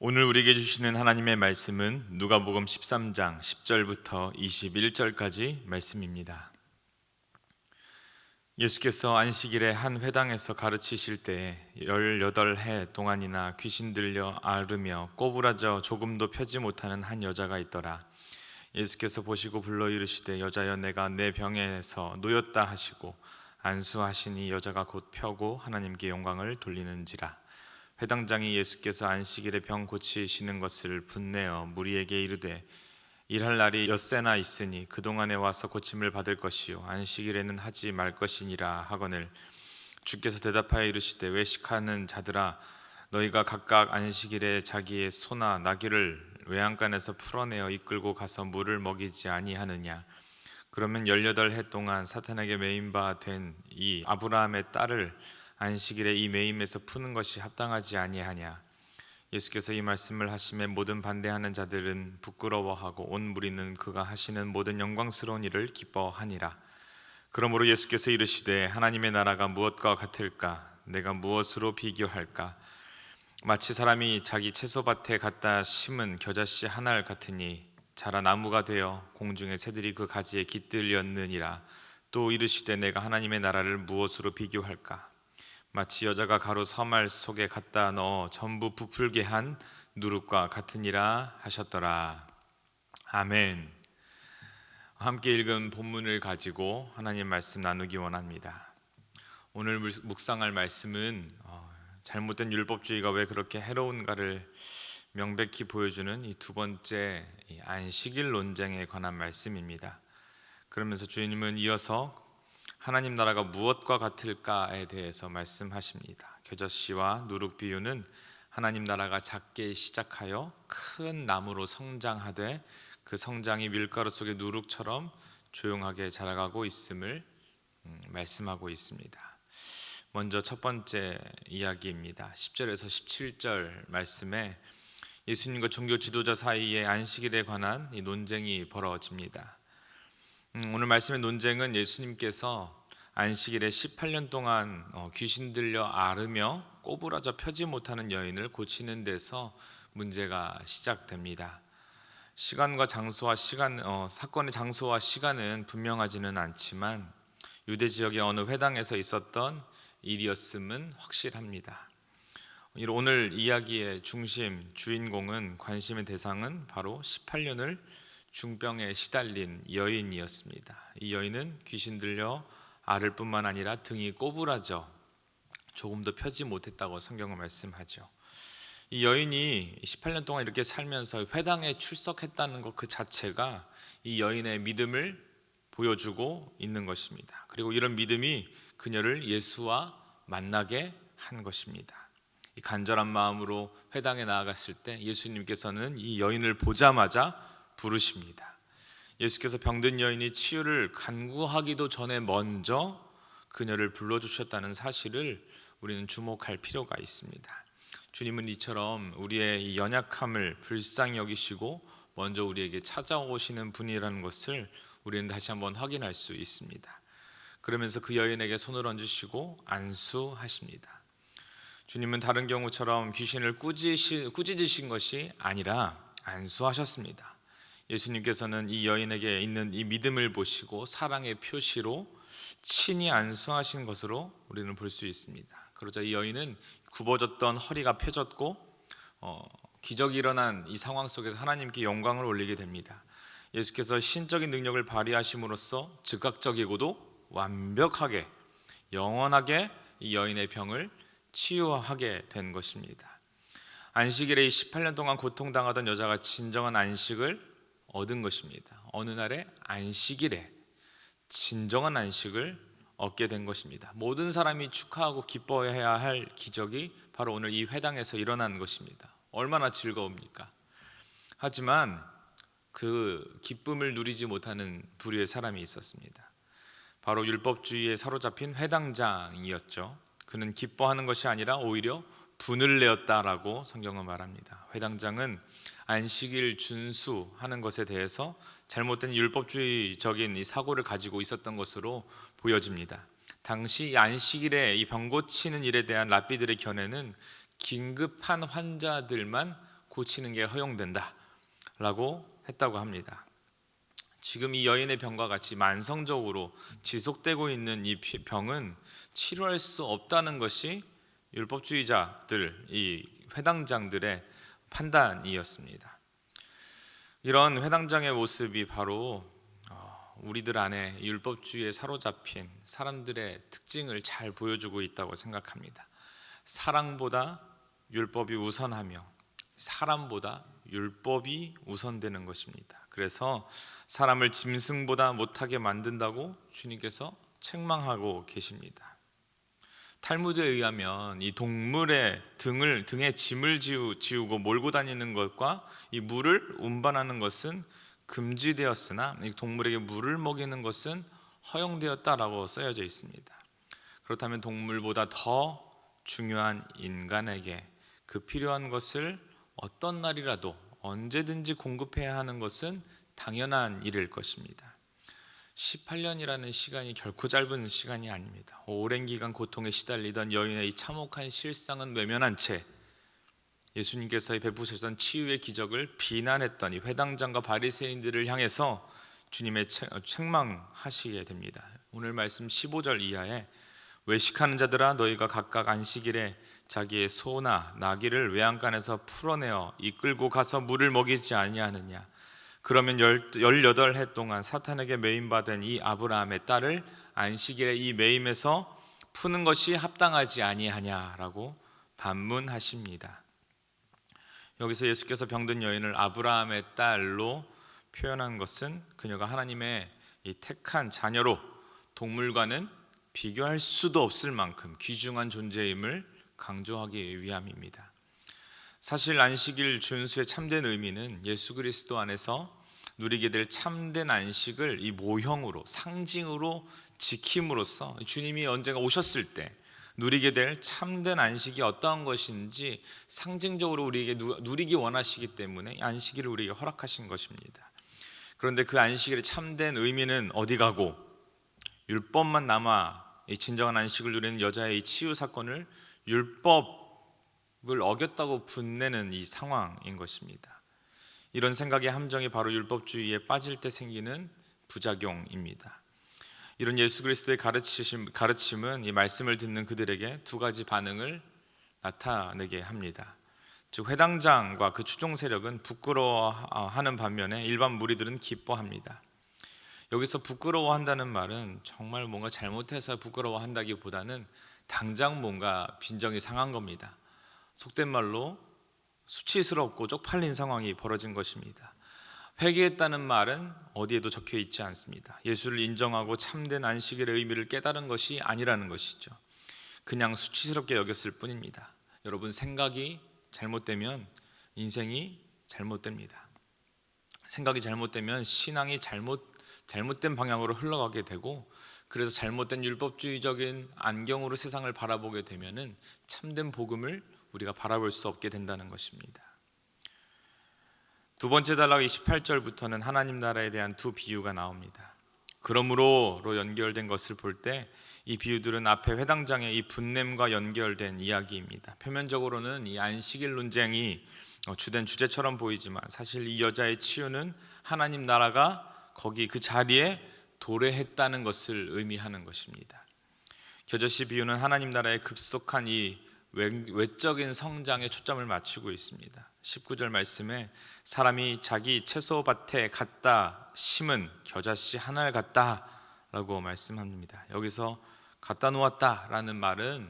오늘 우리에게 주시는 하나님의 말씀은 누가복음 13장 10절부터 21절까지 말씀입니다. 예수께서 안식일에 한 회당에서 가르치실 때 18해 동안이나 귀신 들려 앓으며 꼬부라져 조금도 펴지 못하는 한 여자가 있더라. 예수께서 보시고 불러 이르시되 여자여 내가 내 병에서 놓였다 하시고 안수하시니 여자가 곧 펴고 하나님께 영광을 돌리는지라. 회당장이 예수께서 안식일에 병 고치시는 것을 분내어 무리에게 이르되 일할 날이 엿새나 있으니 그동안에 와서 고침을 받을 것이요 안식일에는 하지 말 것이니라 하거늘 주께서 대답하여 이르시되 외식하는 자들아 너희가 각각 안식일에 자기의 소나 나귀를 외양간에서 풀어내어 이끌고 가서 물을 먹이지 아니하느냐. 그러면 18해 동안 사탄에게 매인 바 된 이 아브라함의 딸을 안식일에 이 매임에서 푸는 것이 합당하지 아니하냐. 예수께서 이 말씀을 하시매 모든 반대하는 자들은 부끄러워하고 온 무리는 그가 하시는 모든 영광스러운 일을 기뻐하니라. 그러므로 예수께서 이르시되 하나님의 나라가 무엇과 같을까? 내가 무엇으로 비교할까? 마치 사람이 자기 채소밭에 갖다 심은 겨자씨 한 알 같으니 자라 나무가 되어 공중의 새들이 그 가지에 깃들렸느니라. 또 이르시되 내가 하나님의 나라를 무엇으로 비교할까? 마치 여자가 가루 서말 속에 갖다 넣어 전부 부풀게 한 누룩과 같으니라 하셨더라. 아멘. 함께 읽은 본문을 가지고 하나님 말씀 나누기 원합니다. 오늘 묵상할 말씀은 잘못된 율법주의가 왜 그렇게 해로운가를 명백히 보여주는 이 두 번째 안식일 논쟁에 관한 말씀입니다. 그러면서 주님은 이어서 하나님 나라가 무엇과 같을까에 대해서 말씀하십니다. 겨자씨와 누룩 비유는 하나님 나라가 작게 시작하여 큰 나무로 성장하되 그 성장이 밀가루 속의 누룩처럼 조용하게 자라가고 있음을 말씀하고 있습니다. 먼저 첫 번째 이야기입니다. 10절에서 17절 말씀에 예수님과 종교 지도자 사이에 안식일에 관한 이 논쟁이 벌어집니다. 오늘 말씀의 논쟁은 예수님께서 안식일에 18년 동안 귀신 들려 앓으며 꼬부라져 펴지 못하는 여인을 고치는 데서 문제가 시작됩니다. 시간과 장소와 사건의 장소와 시간은 분명하지는 않지만 유대 지역의 어느 회당에서 있었던 일이었음은 확실합니다. 오늘 이야기의 중심, 주인공은 관심의 대상은 바로 18년을 중병에 시달린 여인이었습니다. 이 여인은 귀신 들려 앓을 뿐만 아니라 등이 꼬부라져 조금도 펴지 못했다고 성경은 말씀하죠. 이 여인이 18년 동안 이렇게 살면서 회당에 출석했다는 것 그 자체가 이 여인의 믿음을 보여주고 있는 것입니다. 그리고 이런 믿음이 그녀를 예수와 만나게 한 것입니다. 이 간절한 마음으로 회당에 나아갔을 때 예수님께서는 이 여인을 보자마자 부르십니다. 예수께서 병든 여인이 치유를 간구하기도 전에 먼저 그녀를 불러주셨다는 사실을 우리는 주목할 필요가 있습니다. 주님은 이처럼 우리의 이 연약함을 불쌍히 여기시고 먼저 우리에게 찾아오시는 분이라는 것을 우리는 다시 한번 확인할 수 있습니다. 그러면서 그 여인에게 손을 얹으시고 안수하십니다. 주님은 다른 경우처럼 귀신을 꾸짖으신 것이 아니라 안수하셨습니다. 예수님께서는 이 여인에게 있는 이 믿음을 보시고 사랑의 표시로 친히 안수하신 것으로 우리는 볼 수 있습니다. 그러자 이 여인은 굽어졌던 허리가 펴졌고 기적이 일어난 이 상황 속에서 하나님께 영광을 올리게 됩니다. 예수께서 신적인 능력을 발휘하심으로써 즉각적이고도 완벽하게 영원하게 이 여인의 병을 치유하게 된 것입니다. 안식일에 18년 동안 고통당하던 여자가 진정한 안식을 얻은 것입니다. 어느 날에 안식일에 진정한 안식을 얻게 된 것입니다. 모든 사람이 축하하고 기뻐해야 할 기적이 바로 오늘 이 회당에서 일어난 것입니다. 얼마나 즐거웁니까? 하지만 그 기쁨을 누리지 못하는 부류의 사람이 있었습니다. 바로 율법주의에 사로잡힌 회당장이었죠. 그는 기뻐하는 것이 아니라 오히려 분을 내었다라고 성경은 말합니다. 회당장은 안식일 준수하는 것에 대해서 잘못된 율법주의적인 이 사고를 가지고 있었던 것으로 보여집니다. 당시 안식일에 이 병 고치는 일에 대한 랍비들의 견해는 긴급한 환자들만 고치는 게 허용된다라고 했다고 합니다. 지금 이 여인의 병과 같이 만성적으로 지속되고 있는 이 병은 치료할 수 없다는 것이 율법주의자들, 이 회당장들의 판단이었습니다. 이런 회당장의 모습이 바로 우리들 안에 율법주의에 사로잡힌 사람들의 특징을 잘 보여주고 있다고 생각합니다. 사랑보다 율법이 우선하며 사람보다 율법이 우선되는 것입니다. 그래서 사람을 짐승보다 못하게 만든다고 주님께서 책망하고 계십니다. 탈무드에 의하면 이 동물의 등에 짐을 지우고 몰고 다니는 것과 이 물을 운반하는 것은 금지되었으나 이 동물에게 물을 먹이는 것은 허용되었다라고 쓰여져 있습니다. 그렇다면 동물보다 더 중요한 인간에게 그 필요한 것을 어떤 날이라도 언제든지 공급해야 하는 것은 당연한 일일 것입니다. 18년이라는 시간이 결코 짧은 시간이 아닙니다. 오랜 기간 고통에 시달리던 여인의 이 참혹한 실상은 외면한 채 예수님께서 베푸셨던 치유의 기적을 비난했던 이 회당장과 바리새인들을 향해서 주님의 책망하시게 됩니다. 오늘 말씀 15절 이하에 외식하는 자들아 너희가 각각 안식일에 자기의 소나 나귀를 외양간에서 풀어내어 이끌고 가서 물을 먹이지 아니하느냐. 그러면 18해 동안 사탄에게 매임받은 이 아브라함의 딸을 안식일에 이 매임에서 푸는 것이 합당하지 아니하냐라고 반문하십니다. 여기서 예수께서 병든 여인을 아브라함의 딸로 표현한 것은 그녀가 하나님의 이 택한 자녀로 동물과는 비교할 수도 없을 만큼 귀중한 존재임을 강조하기 위함입니다. 사실 안식일 준수의 참된 의미는 예수 그리스도 안에서 누리게 될 참된 안식을 이 모형으로 상징으로 지킴으로써 주님이 언젠가 오셨을 때 누리게 될 참된 안식이 어떠한 것인지 상징적으로 우리에게 누리기 원하시기 때문에 안식일을 우리에게 허락하신 것입니다. 그런데 그 안식일의 참된 의미는 어디 가고 율법만 남아 이 진정한 안식을 누리는 여자의 이 치유 사건을 율법을 어겼다고 분내는 이 상황인 것입니다. 이런 생각의 함정이 바로 율법주의에 빠질 때 생기는 부작용입니다. 이런 예수 그리스도의 가르침은 이 말씀을 듣는 그들에게 두 가지 반응을 나타내게 합니다. 즉 회당장과 그 추종 세력은 부끄러워하는 반면에 일반 무리들은 기뻐합니다. 여기서 부끄러워한다는 말은 정말 뭔가 잘못해서 부끄러워한다기보다는 당장 뭔가 빈정이 상한 겁니다. 속된 말로 수치스럽고 쪽팔린 상황이 벌어진 것입니다. 회개했다는 말은 어디에도 적혀 있지 않습니다. 예수를 인정하고 참된 안식일의 의미를 깨달은 것이 아니라는 것이죠. 그냥 수치스럽게 여겼을 뿐입니다. 여러분, 생각이 잘못되면 인생이 잘못됩니다. 생각이 잘못되면 신앙이 잘못된 방향으로 흘러가게 되고, 그래서 잘못된 율법주의적인 안경으로 세상을 바라보게 되면은 참된 복음을 우리가 바라볼 수 없게 된다는 것입니다. 두 번째 단락 28절부터는 하나님 나라에 대한 두 비유가 나옵니다. 그러므로로 연결된 것을 볼 때 이 비유들은 앞에 회당장의 이 분냄과 연결된 이야기입니다. 표면적으로는 이 안식일 논쟁이 주된 주제처럼 보이지만 사실 이 여자의 치유는 하나님 나라가 거기 그 자리에 도래했다는 것을 의미하는 것입니다. 겨자씨 비유는 하나님 나라의 급속한 이 외적인 성장에 초점을 맞추고 있습니다. 19절 말씀에 사람이 자기 채소밭에 갖다 심은 겨자씨 하나를 갖다 라고 말씀합니다. 여기서 갖다 놓았다라는 말은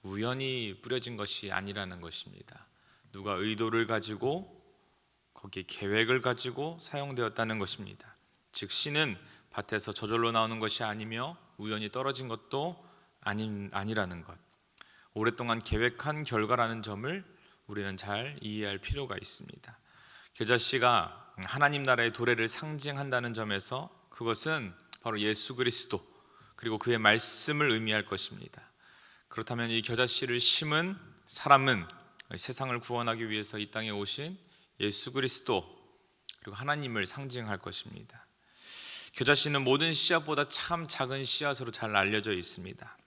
우연히 뿌려진 것이 아니라는 것입니다. 누가 의도를 가지고 거기에 계획을 가지고 사용되었다는 것입니다. 즉 씨는 밭에서 저절로 나오는 것이 아니며 우연히 떨어진 것도 아니라는 것, 오랫동안 계획한 결과라는 점을 우리는 잘 이해할 필요가 있습니다. 겨자씨가 하나님 나라의 도래를 상징한다는 점에서 그것은 바로 예수 그리스도 그리고 그의 말씀을 의미할 것입니다. 그렇다면 이 겨자씨를 심은 사람은 세상을 구원하기 위해서 이 땅에 오신 예수 그리스도 그리고 하나님을 상징할 것입니다. 겨자씨는 모든 씨앗보다 참 작은 씨앗으로 잘 알려져 있습니다.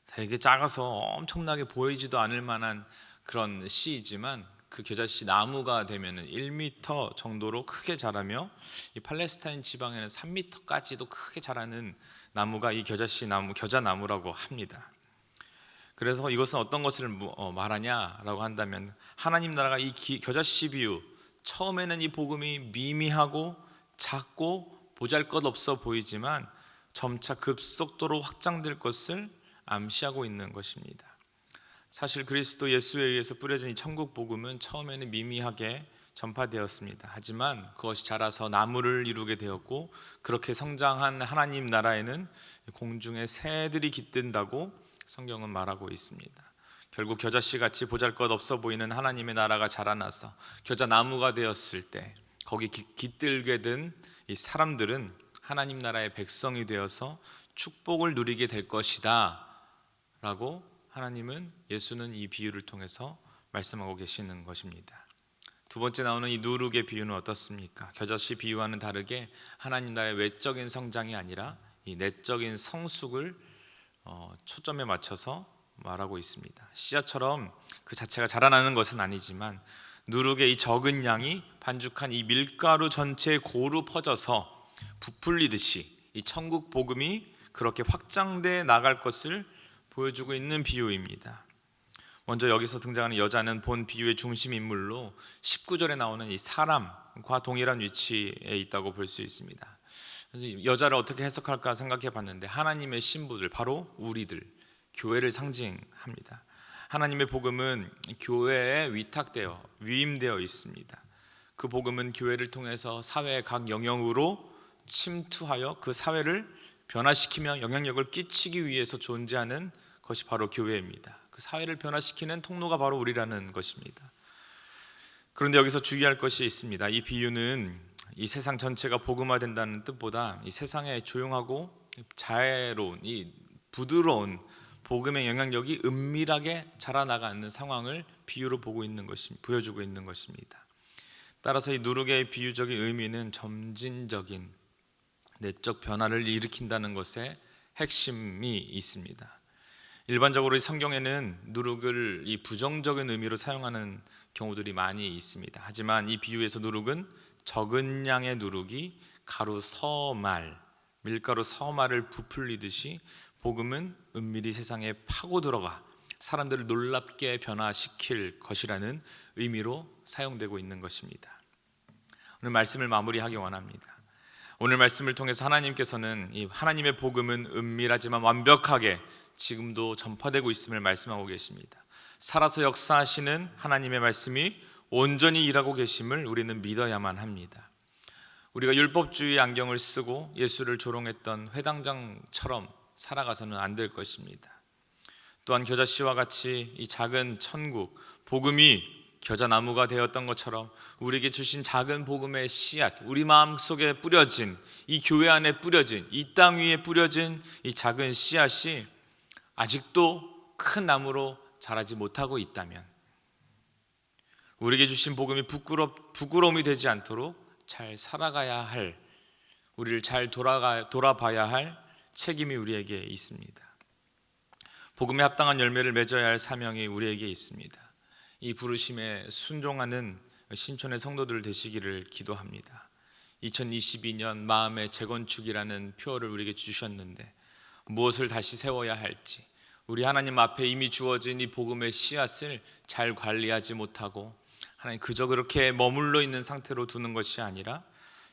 되게 작아서 엄청나게 보이지도 않을 만한 그런 씨이지만 그 겨자씨 나무가 되면은 1m 정도로 크게 자라며 이 팔레스타인 지방에는 3m까지도 크게 자라는 나무가 이 겨자씨 나무, 겨자나무라고 합니다. 그래서 이것은 어떤 것을 말하냐라고 한다면 하나님 나라가 이 겨자씨 비유, 처음에는 이 복음이 미미하고 작고 보잘것없어 보이지만 점차 급속도로 확장될 것을 암시하고 있는 것입니다. 사실 그리스도 예수에 의해서 뿌려진 이 천국 복음은 처음에는 미미하게 전파되었습니다. 하지만 그것이 자라서 나무를 이루게 되었고, 그렇게 성장한 하나님 나라에는 공중에 새들이 깃든다고 성경은 말하고 있습니다. 결국 겨자씨 같이 보잘것없어 보이는 하나님의 나라가 자라나서 겨자나무가 되었을 때 거기 깃들게 된 이 사람들은 하나님 나라의 백성이 되어서 축복을 누리게 될 것이다 라고 예수는 이 비유를 통해서 말씀하고 계시는 것입니다. 두 번째 나오는 이 누룩의 비유는 어떻습니까? 겨자씨 비유와는 다르게 하나님 나라의 외적인 성장이 아니라 이 내적인 성숙을 초점에 맞춰서 말하고 있습니다. 씨앗처럼 그 자체가 자라나는 것은 아니지만 누룩의 이 적은 양이 반죽한 이 밀가루 전체에 고루 퍼져서 부풀리듯이 이 천국 복음이 그렇게 확장돼 나갈 것을 보여주고 있는 비유입니다. 먼저 여기서 등장하는 여자는 본 비유의 중심 인물로 19절에 나오는 이 사람과 동일한 위치에 있다고 볼 수 있습니다. 그래서 여자를 어떻게 해석할까 생각해 봤는데 하나님의 신부들, 바로 우리들, 교회를 상징합니다. 하나님의 복음은 교회에 위임되어 있습니다. 그 복음은 교회를 통해서 사회의 각 영역으로 침투하여 그 사회를 변화시키며 영향력을 끼치기 위해서 존재하는 것이 바로 교회입니다. 그 사회를 변화시키는 통로가 바로 우리라는 것입니다. 그런데 여기서 주의할 것이 있습니다. 이 비유는 이 세상 전체가 복음화된다는 뜻보다 이 세상의 조용하고 자애로운, 이 부드러운 복음의 영향력이 은밀하게 자라나가는 상황을 비유로 보여주고 있는 것입니다. 따라서 이 누룩의 비유적인 의미는 점진적인 내적 변화를 일으킨다는 것에 핵심이 있습니다. 일반적으로 성경에는 누룩을 이 부정적인 의미로 사용하는 경우들이 많이 있습니다. 하지만 이 비유에서 누룩은 적은 양의 누룩이 가루 서말, 밀가루 서말을 부풀리듯이 복음은 은밀히 세상에 파고 들어가 사람들을 놀랍게 변화시킬 것이라는 의미로 사용되고 있는 것입니다. 오늘 말씀을 마무리하기 원합니다. 오늘 말씀을 통해서 하나님께서는 이 하나님의 복음은 은밀하지만 완벽하게 지금도 전파되고 있음을 말씀하고 계십니다. 살아서 역사하시는 하나님의 말씀이 온전히 일하고 계심을 우리는 믿어야만 합니다. 우리가 율법주의 안경을 쓰고 예수를 조롱했던 회당장처럼 살아가서는 안 될 것입니다. 또한 겨자씨와 같이 이 작은 천국, 복음이 겨자나무가 되었던 것처럼 우리에게 주신 작은 복음의 씨앗, 우리 마음속에 뿌려진, 이 교회 안에 뿌려진, 이 땅 위에 뿌려진 이 작은 씨앗이 아직도 큰 나무로 자라지 못하고 있다면 우리에게 주신 복음이 부끄러움이 되지 않도록 잘 살아가야 할, 우리를 잘 돌아봐야 할 책임이 우리에게 있습니다. 복음에 합당한 열매를 맺어야 할 사명이 우리에게 있습니다. 이 부르심에 순종하는 신촌의 성도들 되시기를 기도합니다. 2022년 마음의 재건축이라는 표어를 우리에게 주셨는데 무엇을 다시 세워야 할지, 우리 하나님 앞에 이미 주어진 이 복음의 씨앗을 잘 관리하지 못하고 하나님 그저 그렇게 머물러 있는 상태로 두는 것이 아니라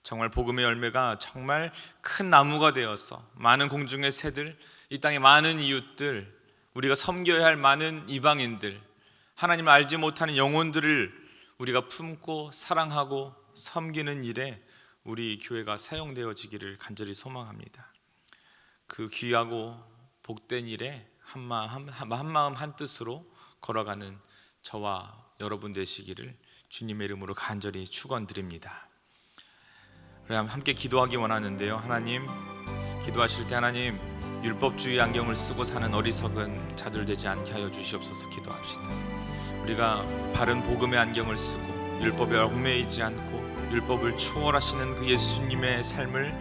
정말 복음의 열매가 정말 큰 나무가 되어서 많은 공중의 새들, 이 땅의 많은 이웃들, 우리가 섬겨야 할 많은 이방인들, 하나님을 알지 못하는 영혼들을 우리가 품고 사랑하고 섬기는 일에 우리 교회가 사용되어지기를 간절히 소망합니다. 그 귀하고 복된 일에 한마음 한뜻으로 걸어가는 저와 여러분 되시기를 주님의 이름으로 간절히 축원드립니다. 함께 기도하기 원하는데요. 하나님, 기도하실 때 하나님 율법주의 안경을 쓰고 사는 어리석은 자들 되지 않게 하여 주시옵소서. 기도합시다. 우리가 바른 복음의 안경을 쓰고 율법에 얽매이지 않고 율법을 초월하시는 그 예수님의 삶을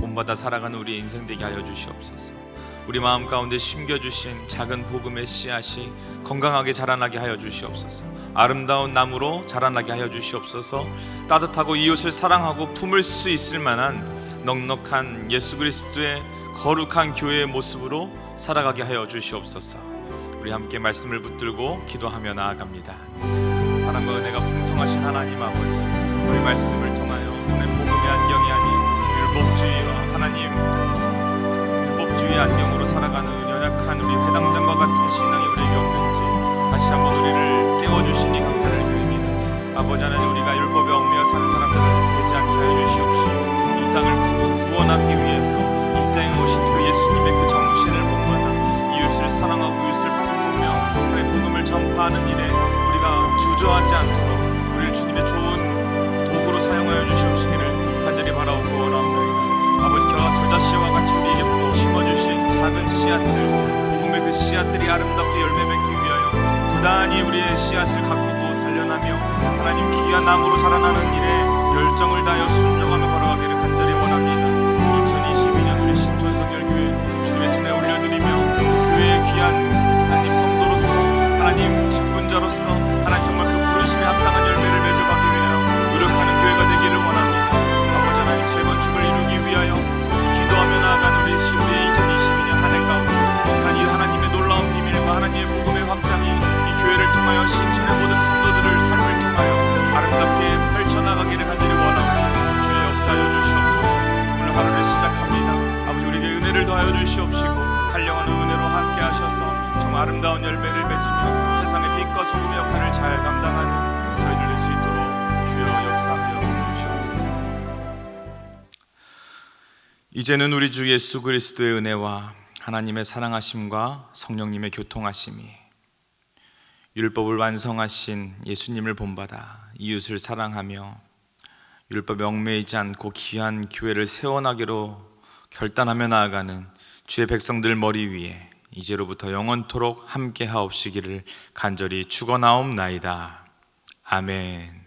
본받아 살아가는 우리의 인생 되게 하여 주시옵소서. 우리 마음 가운데 심겨주신 작은 복음의 씨앗이 건강하게 자라나게 하여 주시옵소서. 아름다운 나무로 자라나게 하여 주시옵소서. 따뜻하고 이웃을 사랑하고 품을 수 있을 만한 넉넉한 예수 그리스도의 거룩한 교회의 모습으로 살아가게 하여 주시옵소서. 우리 함께 말씀을 붙들고 기도하며 나아갑니다. 사랑과 은혜가 풍성하신 하나님 아버지, 우리 말씀을 통하여 오늘 복음의 안경이 아닌 율법주의와 하나님 율법주의 안경으로 살아가는 연약한 우리 회당장과 같은 신앙이 우리에게 없는지 다시 한번 우리를 깨워주시니 감사를 드립니다. 아버지 하나님, 우리가 율법에 얽매여 사는 사람들을 되지 않게 하여 주시옵시고 이 땅을 구원하기 위해서 이 땅에 오신 그 예수님의 그 정신을 본받아 이웃을 사랑하고 이웃을 품으며 하나님의 복음을 전파하는 일에 우리가 주저하지 않도록 우리를 주님의 좋은 도구로 사용하여 주시옵시기를 간절히 바라오고 원합니다. 아버지, 겨자씨와 같이 우리에게 심어주신 작은 씨앗들, 복음의 그 씨앗들이 아름답게 열매 맺기 위하여 부단히 우리의 씨앗을 가꾸고 단련하며 하나님 귀한 나무로 자라나는 일에 열정을 다하여 순종하며 걸어가기를 간절히 원합니다. 2022년 우리 신촌성결교회 주님의 손에 올려드리며 교회의 귀한 하나님 성도로서 하나님 직분자로서 하나님 정말 그 부르심에 합당한 열매를 맺어가기 위하여 노력하는 교회가 되기를 원합니다. 아버지 하나님, 재건축을 이루기 위하여 기도하며 나아가는 우리의 2022년 한 해 가운데 하나님의 놀라운 비밀과 하나님의 복음의 확장이 이 교회를 통하여 신촌의 모든 성도들을 삶을 통하여 아름답게 펼쳐나가기를 간절히 원하고 주의 역사하여 주시옵소서. 오늘 하루를 시작합니다. 아버지, 우리에게 은혜를 더하여 주시옵시고 한량한 은혜로 함께 하셔서 정말 아름다운 열매를 맺으며 세상의 빛과 소금의 역할을 잘 감당하는 저희들 될 수 있도록 주여 역사하여 주시옵소서. 이제는 우리 주 예수 그리스도의 은혜와 하나님의 사랑하심과 성령님의 교통하심이 율법을 완성하신 예수님을 본받아 이웃을 사랑하며 율법에 얽매이지 않고 귀한 교회를 세워나기로 결단하며 나아가는 주의 백성들 머리 위에 이제로부터 영원토록 함께 하옵시기를 간절히 축원하옵나이다. 아멘.